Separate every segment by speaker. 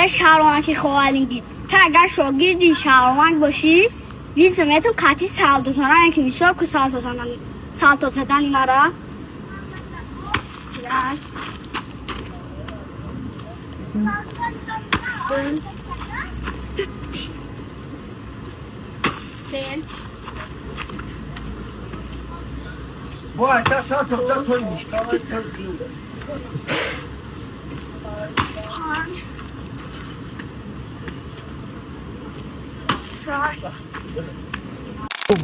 Speaker 1: شهرمند خوالینگی تا اگر شاگردی شهرمند باشی ویزمتو قطعی سالتوزانه که میساب که سالتوزانه مرا
Speaker 2: Bu açar sağ toymuş.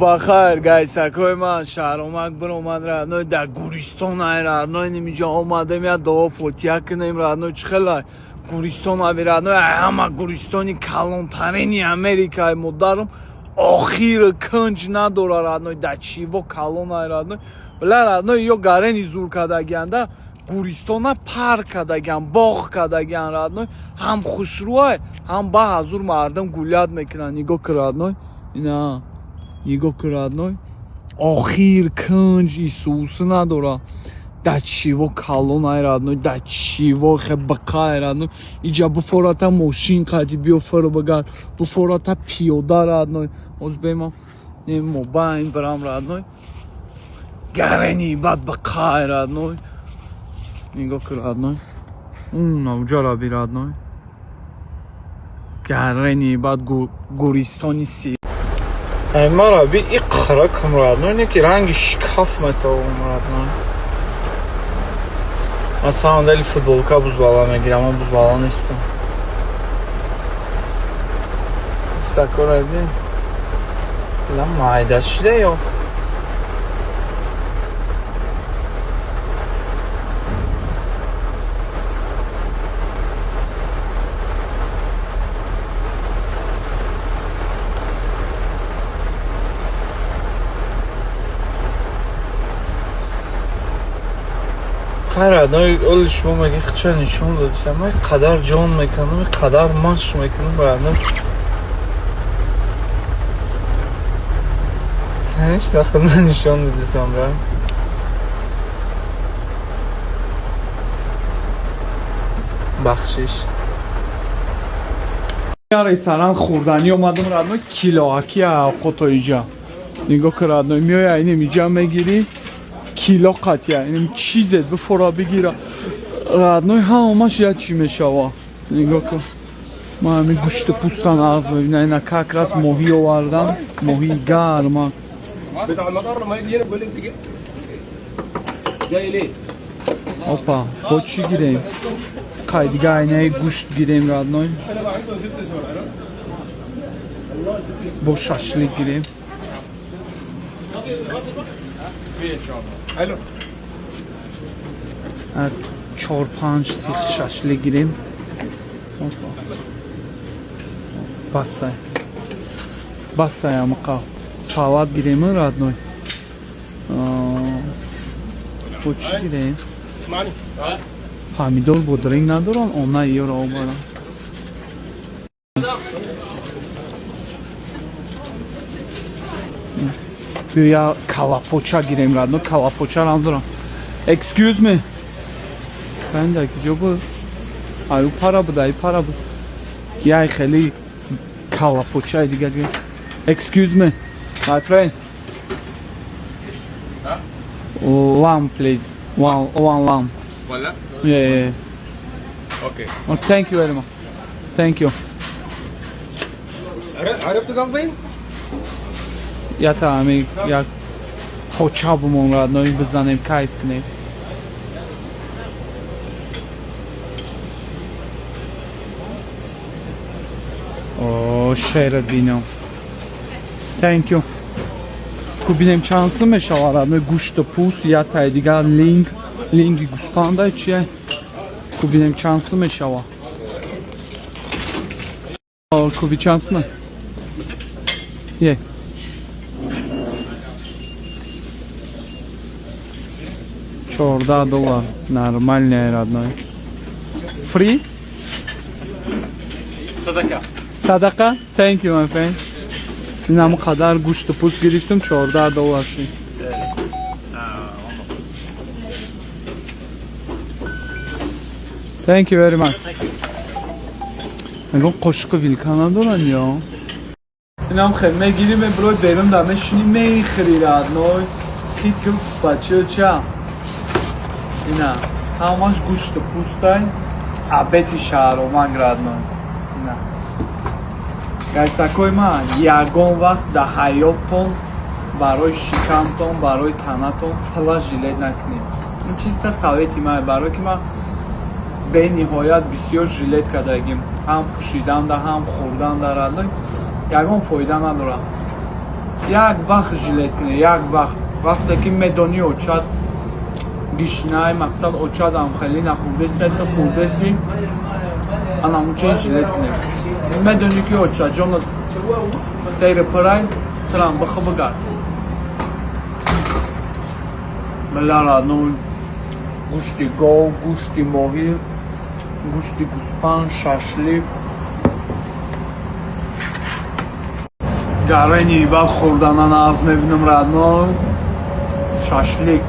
Speaker 3: بخیر گایسکای من شهرامک برآمد رادنوی در گوریستان ای رادنوی نمیجا آمدم یا دوا فوتیا کنیم رادنوی چخلا گوریستان ای رادنوی همه گوریستانی کلانترینی امریکای مدارم آخیر کنج نداره رادنوی در چیوا کلان ای رادنوی بله رادنوی یا گرینی زور کدگینده گوریستان پارک کدگین باغ کدگین رادنوی هم خوشروه هم با حضور مردم گولیاد میکنن نگاه که رادنوی اینا نگاه که رادنوی آخیر کنج ایسوس نداره در چیوا کلون ای رادنوی در چیوا خیلی بقای رادنوی اینجا بفورتا ماشین قدی بیافر بگر بفورتا پیاده رادنوی از بیما نیم باین برام رادنوی گرینی بعد بقای رادنوی نگاه که رادنوی اون اوجا را بی رادنوی گرینی بعد گوریستانی سی مرا بی ای قرا کم رادنوی نیکی رنگ شکاف متاوم رادنوی مثلا دلی فوتبولکا بوز بالا میگیرم اما بوز بالا نیستم استکو را بی بلا مایده شده یا خیر ادنای اول شما مگه چه نشون دادیستم من قدر جان میکنم قدر ماش میکنم برادم تنش وقت نشون دادیستم برام بخشش یاری سران خوردنی اومدم رادنوی کیلوکی اوقات اینجا نگاه که رادنوی میای اینه میجا میگیری کیلو قطعه اینم چیزت به فرا بگیره رادنوی همش یاد چی میشوه نگاه کن ما همین گوشت پوستان عرض ببینه اینا که راست ماهی آوردن ماهی گرم اوپا با چی گیریم دیگه اینه گوشت گیریم رادنوی با ششلیک گیریم چهار پنج سیخ ششلی گیریم بسته همه سالات گیریم رادنوی با چی گیریم پامیدور بودرینگ ندارن اونه یه را آورن بیا کلاپوچا گیریم رادنوی کلاپوچا را هم دارم excuse me ben de ki bu ay para bu da ay para bu ya خیلی کلاپوچا دیگه دیگه excuse me my friend lamb please one lamb
Speaker 4: Voilà.
Speaker 3: yeah.
Speaker 4: Okay.
Speaker 3: Oh, thank you very much thank you
Speaker 2: عرفت قصدي؟
Speaker 3: یا تامی یا پوچا بمون رادنوی بزنیم کیف کنیم اوه شیر بینم thank you کو بینم چانسım میشه رادنوی گوشت پوست یا تا دیگه لینگی گوستانده چیه کو بینم چانسım میشه کو بی چانسım یه $14 нормальная родной free صدقه thank you my friend این همون قدر گوشت پوست گرفتم $14 شد thank you very much نگاه قشق ویلکانا دارن یا این هم خیمه گیریم برای بیرون دمه شنی میخری راد نوی کیت که بچه چه اینا همش گوشت پوستای عبیتی شهر و من راد نوی اینا گایستاکوی من یگون وقت در حیاتون برای شکمتون برای تنتون پلاش جیلت نکنیم این چیستا سویتی من برای که من به نهایت بسیار ژیلت کردیم هم پوشیدن ده هم خوردن در یگان فایده نداره یک وقت ژیلت کنه یک وقتی که میدونی اوچاد گشنه مقصد اوچاد هم خیلی نخورده سه تا خورده سی انا اونچه ژیلت کنه میدونی که اوچاد جمله سیر پرای ترام بخو بگرد بلارانو گوشتی گاو گوشتی ماهی گوشتی گوسپند شاشلیک گرینی بعد خوردنان از میبینم ردنا شاشلیک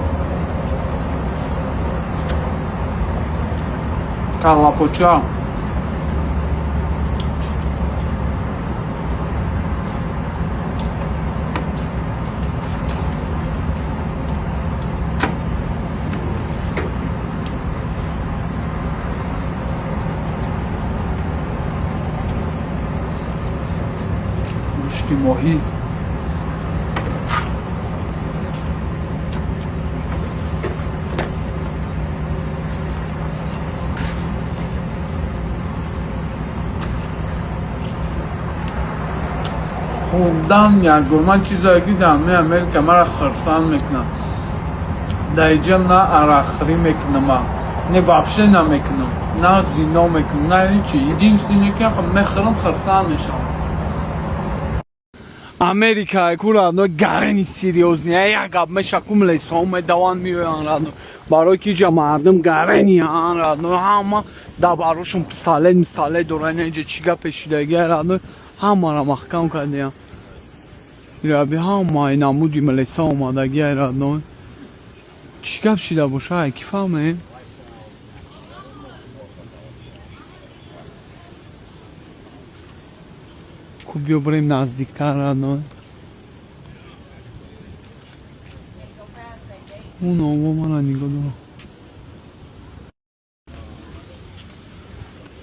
Speaker 3: کلاپوچا گوشتی ماهی خوردن یگانه چیزایی که در امریکا مرا خرسان میکنم در اینجا نه اراخری میکنم نه вообще نمیکنم نه زینا میکنم نه هیچی единственное که میخورم خرسان میشم Amerika kuradno gareni серьезные я габ мешакум лесом даван миёян радно барои ки ҷа мардум гарени ан радно ҳама да барошум пистолет доран инҷа чӣ гапе шудаги радно ҳамаро маҳкам кардиям раби ҳамаи намуди леса омадаги радно чӣ гап шуда боша ки фаҳме بیا بریم نزدیکتر ردنای اون آوا من نگاه دارم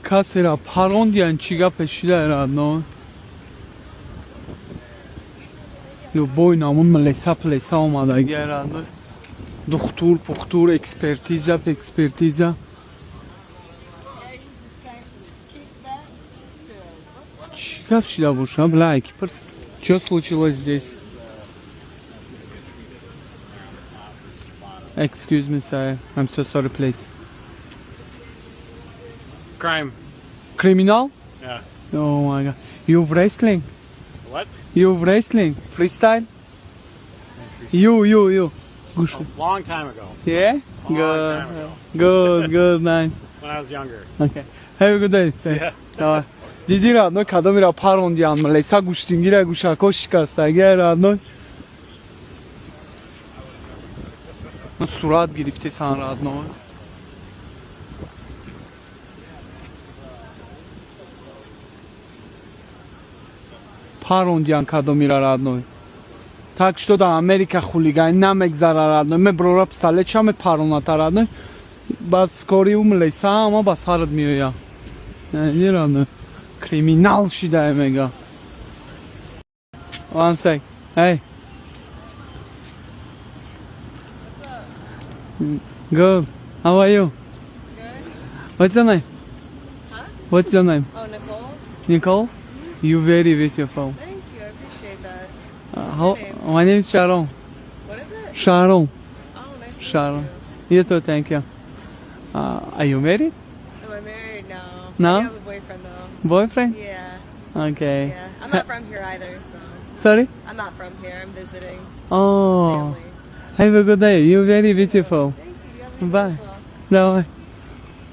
Speaker 3: کسی را پراند یعنی چی گه پشیده ردنای یا بای نمون ملیسا پلیسا آمدگی ردنای دختور پختور اکسپرتیزه Как всегда будешь, блайки? Что случилось здесь? Excuse me, sir. I'm so sorry, please.
Speaker 4: Crime.
Speaker 3: Criminal?
Speaker 4: Yeah.
Speaker 3: Oh my god. You wrestling?
Speaker 4: What?
Speaker 3: You wrestling? Freestyle? You.
Speaker 4: A long time ago.
Speaker 3: Yeah?
Speaker 4: Long time ago.
Speaker 3: Good, man.
Speaker 4: When I was younger.
Speaker 3: Okay. Have a good day, sir.
Speaker 4: Yeah.
Speaker 3: Давай. دیدی رادنو کدام میرا پروندیان ملیسا گوشتینگیره گوشاکو شکستگی رادنو صورت گرفته سان رادنو پروندیان کدام میرا رادنو так что да Америка хулиган намегзара рádно ме брора пистолет чаме пароната рádно баъд кори у милиса ама ба сарат меоя не рádно Criminal шуда мега. One sec. Hey. Good. How are you?
Speaker 5: Good.
Speaker 3: What's your name?
Speaker 5: Huh?
Speaker 3: What's your name?
Speaker 5: Oh, Nicole.
Speaker 3: Nicole? You very beautiful.
Speaker 5: Thank you. I appreciate that.
Speaker 3: How?
Speaker 5: your name?
Speaker 3: My name is Sharon.
Speaker 5: What is it?
Speaker 3: Sharon.
Speaker 5: Oh, nice to
Speaker 3: Sharon.
Speaker 5: meet
Speaker 3: You too. Thank you. Are you married?
Speaker 5: you. Am I married? No.
Speaker 3: No?
Speaker 5: I have a boyfriend though.
Speaker 3: Boyfriend?
Speaker 5: Yeah.
Speaker 3: Okay.
Speaker 5: Yeah. I'm not from here either, so.
Speaker 3: Sorry?
Speaker 5: I'm not from here. I'm visiting
Speaker 3: Oh.
Speaker 5: family.
Speaker 3: Have a good day. You very beautiful.
Speaker 5: Thank you. You have a good
Speaker 3: Bye.
Speaker 5: day as well.
Speaker 3: давай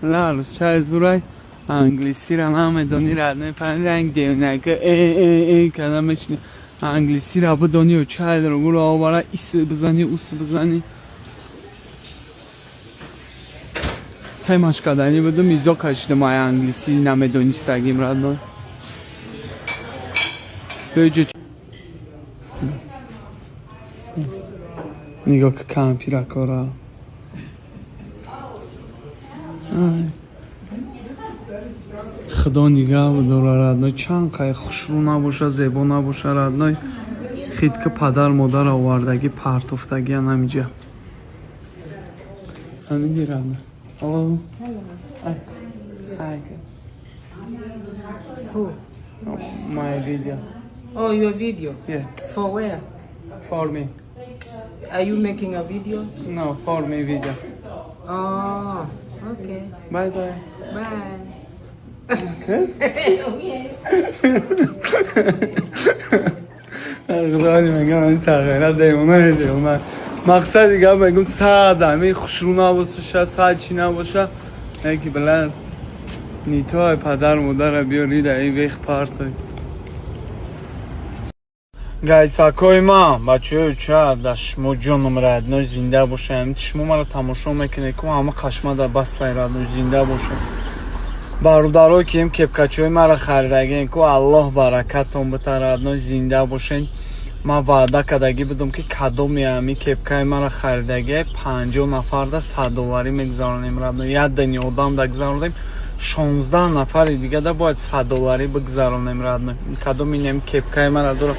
Speaker 3: ларус чай зурай англиси ра намедони радне пан ранг девнага каламешни англиси ра будони чай ро гуро авара ис бизани ус бизани تایمش کردنی بودم ایزا کشیدم های انگلیسی نمیدونستگیم رادنای بجه نگاه که کمپی رکارا خدا نگاه بداره رادنای چند خیلی خوشرو نباشه زیبا نباشه رادنای خید که پدر مادر آوردگی پرتفتگی نمیجه همین دیرم Hello. Hi. Hi.
Speaker 6: Who?
Speaker 3: My video.
Speaker 6: Oh, your video?
Speaker 3: Yeah.
Speaker 6: For where?
Speaker 3: For me.
Speaker 6: Are you making a video?
Speaker 3: No, for me video.
Speaker 6: Oh, okay.
Speaker 3: Bye bye.
Speaker 6: Bye.
Speaker 3: خدایی میگم این سخیره دیونه مقصد دیگه بگم ساعت همه خوشرو نباشه ساعت چی نباشه یکی بلند نیتای پدر مادر بیاری در این ویخ پارتای گای ساکوی من بچه چه داشت موجونم رادنای زنده باشه همین چشمو مرا تماشا میکنه که همه خشمه در بس رادنای زنده باشه برادرای که این کپکچای مرا خریدگین که الله برکتون بده رادنای زنده باشین من وعده کردگی بودم که کدومی همی کپکای مرا خریدگی 50 نفر ده $100 میگذارونیم رادنای یک دنی آدم ده گذارونیم 16 نفر دیگه ده باید $100 بگذارونیم رادنای کدومی همی کپکای مرا داره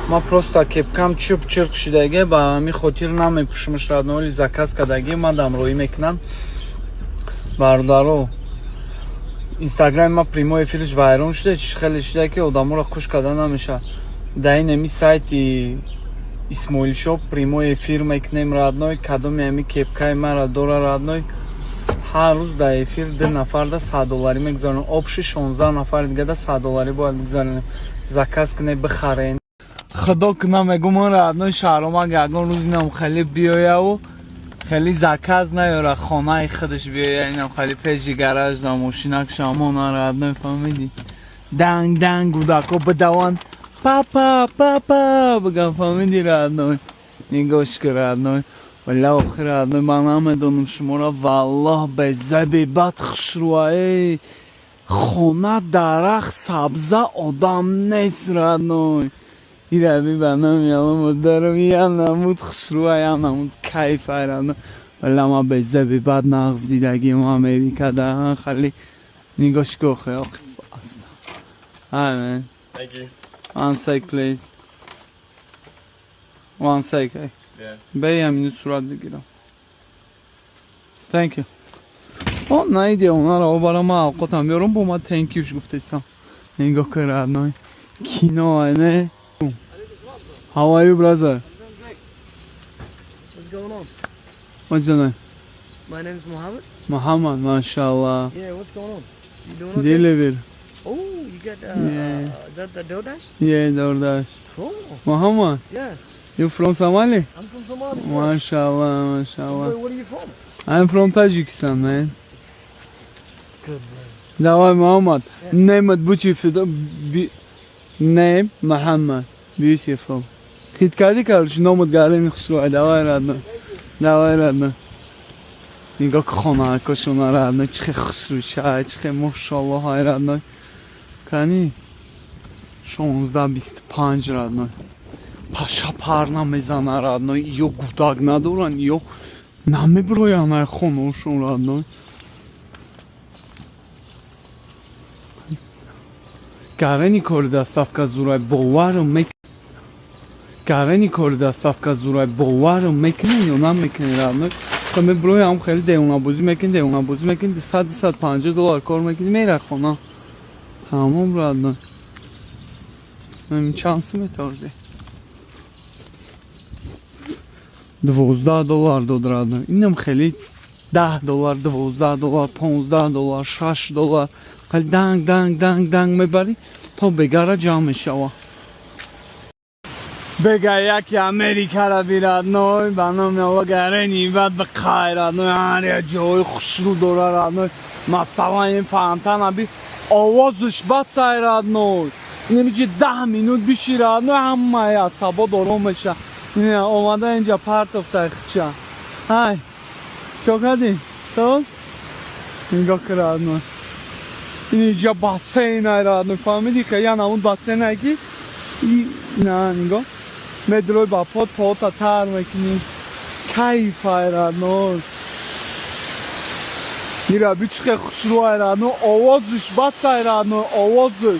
Speaker 3: ما پروستا کپکم چوب چرک شدگی با همی خاطر نمیپوشمش رادنای ولی زکاس کردگی من دم روی میکنم برادرو اینستاگرام ما پریمو افیرش وایرون شده چیز خیلی شده که آدمو را خوش کردن نمیشه در این همی سایتی اسمایل شاپ پریمو افیر میکنیم رادنای کدومی همی کپکای مرا داره رادنای هر روز در افیر 2 نفر ده $100 میگذارن آبش 16 نفر دیگه ده $100 باید میگذارن زکاس کنه بخرین خدا کنه میگم من رادنای شهرام یگان روز اینم خیلی بیایه و خیلی زکاز نیاره خانه خودش بیایه اینم خیلی پیشی گراج دارم ماشینک شما نرادنای فهمیدی دنگ دنگ گوداکو بدوان پاپا پاپا بگم فهمیدی رادنای نگاش که رادنای ولی آخر رادنای من نمیدونم شما را والله به زبی بد خشروه خونه درخت سبزه آدم نیست رادنای این روی بنام یالم دارم یا نمود خشروه یا نمود کیف ایران ولی ما به زبی بد نغز دیدگیم امریکا ده خیلی نگاش که خیلی Hi man.
Speaker 2: Thank you.
Speaker 3: One sec please. One sec.
Speaker 2: Yeah.
Speaker 3: به همینو صورت بگیرم. Thank you. نیدی اونا را برای ما اوقاتم بیارم با ما thank youش گفتستم. نگاه که رادنای کینو نه. How are you brother?
Speaker 6: What's going on?
Speaker 3: What's your name?
Speaker 6: My name is Mohammed.
Speaker 3: Muhammad, mashallah.
Speaker 6: Yeah, what's going on? You doing okay?
Speaker 3: Deliver.
Speaker 6: Oh, you got
Speaker 3: Yeah.
Speaker 6: is that the DoorDash?
Speaker 3: Yeah, DoorDash.
Speaker 6: Cool.
Speaker 3: Muhammad,
Speaker 6: Yeah,
Speaker 3: you from Somali?
Speaker 6: I'm from Somalia.
Speaker 3: Mashallah, mashallah.
Speaker 6: Where are you from?
Speaker 3: I'm from Tajikistan, man.
Speaker 6: Good man.
Speaker 3: Давай, Muhammad. Name it beautiful. Name Muhammad. Beautiful. خیت کردی کارش نامد گرین خشروه دوای رادنای نگاه که خانه کشونه رادنای چه خسروی چه ماشالله های رادنای کنی 16-25 رادنای پاشا پر نمیزنه رادنای یا گوداگ ندارن یا نمیبرویانه خونهشون رادنای گرینی کاری دستافکه زورای باورم میکنه گرینی کاری دستافکه زورای باورم میکنه یا نمیکنه رادنای خب بروی هم خیلی دیونا بازی میکنی $100-150 کار میکنی میره خونه تمام رادنای همین چانسی میتارزی $12 داد رادنای اینم خیلی $10 $12 $15 $6 خیلی دنگ میبری تا بگره جمع شوه بگه یکی امریکا را بیرد نوی بنام نوی گرینی بد به خیرد نوی هر جای خوش رو داره رد نوی مثلا این فهمتن ابی آوازش بس سایرد نوی نمیشه 10 مینوت بیشی رد نوی همه یا سبا دارم میشه اومده اینجا پرت افته خچه های چو کردی؟ سوز؟ نگاه کردن این اینجا باسین ایران فهمیدی که یا نمون باسین اگی نه نگاه مدروی با پات تر میکنی کیف ایران میره بیچه خوشرو ایران آوازش بس ایران آوازش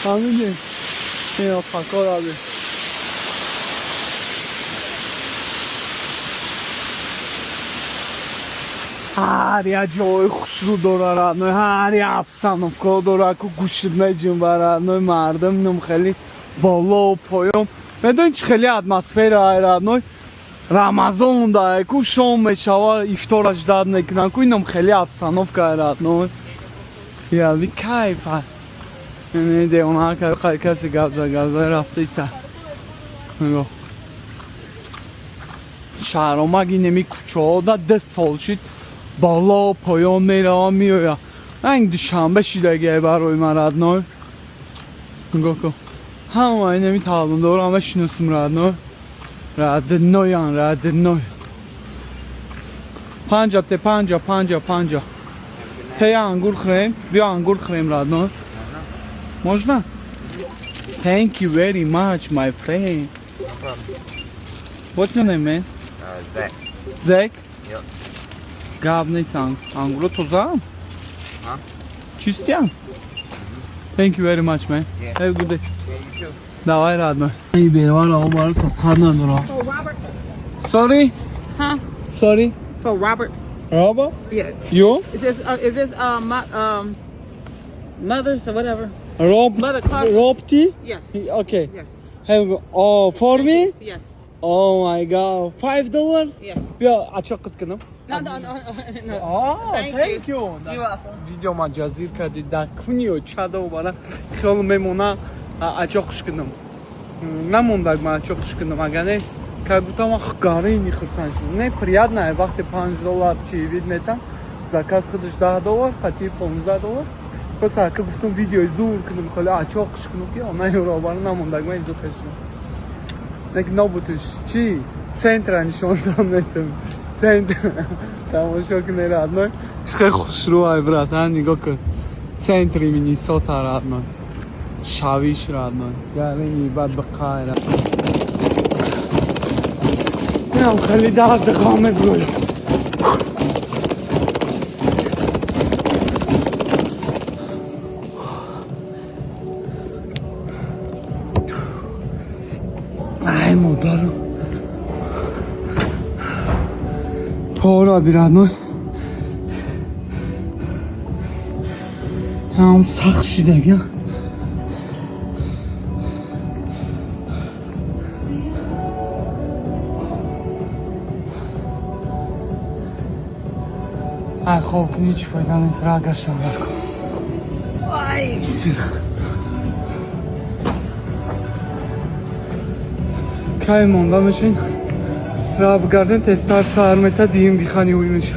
Speaker 3: فهمیدی این فکر آبی هر یه جای خوش رو داره هر یه ابستانوفکا داره که گوشت نجیم برای مردم نم خیلی بالا و پایام میدونی چه خیلی اتمسفیر ایران رمضان داره که شام میشه و افطارش داد نکنن که اینم خیلی ابستانوفکا ایران یعنی کیفه یعنی دیوانه که کسی گازه رفته ایسه نگاه شهرامک اینمی کوچه ها دا 10 سال شد بالا پایان میره و میویا این دوشنبه شیدگه برای من ردنای نگاه کن همه اینمی تعلیم دارم همه شناسم ردنای ردنای پنجا هی انگور خریم بیا انگور خریم ردنای مجنه Thank you very much my friend What's your name man?
Speaker 7: Zach.
Speaker 3: Zach?
Speaker 7: Yep.
Speaker 3: Gab نیستم انگورو توزم چیستیم Thank you very much man
Speaker 7: Yeah.
Speaker 3: Have a good day
Speaker 7: Yeah, you too.
Speaker 3: давай радно این بیروار آقا برای تو خواهد ندارم Sorry?
Speaker 8: Huh?
Speaker 3: Sorry?
Speaker 8: For Robert?
Speaker 3: Robert?
Speaker 8: Yeah.
Speaker 3: You?
Speaker 8: Is this my mother's or whatever?
Speaker 3: Rob?
Speaker 8: Mother Clark?
Speaker 3: Robty?
Speaker 8: Yes.
Speaker 3: Okay
Speaker 8: Yes.
Speaker 3: Have Oh for me?
Speaker 8: Yes.
Speaker 3: Oh my god $5?
Speaker 8: Yes.
Speaker 3: بیا اچاق قد کنم
Speaker 8: No.
Speaker 3: Thank you ویدیو مجازیر کردی در کنیو چاده و برای خیال میمونه اچاقش کنم نموندک من اچاقش کنم اگر نه که گوتم اخ گاری نیخرسن شد نه پریاد نه وقتی $5 چی وید نیتم زکاس خودش $10 قطعی $15 پس که گفتم ویدیو زور کنم خیلی اچاقش کنم که نه یورو برای نموندک من ایزو کشنم نک نبودش چی سنتر نشون دادم نیتم سنتر تماشا کنه رادنای چه خوش رو ای برات نگاه کن سنتری مینی سوت رادنای شاویش رادنای یعنی بعد بقایره نه خیلی درد قامت بود ای مادرم پارا بیرانوی هم سخت شدگی ای خوب کنی چی فایده نیست را گشتم برکن ای بسیار که مانده میشین را بگردن تستر سرمتا دیم بیخانی اوی میشه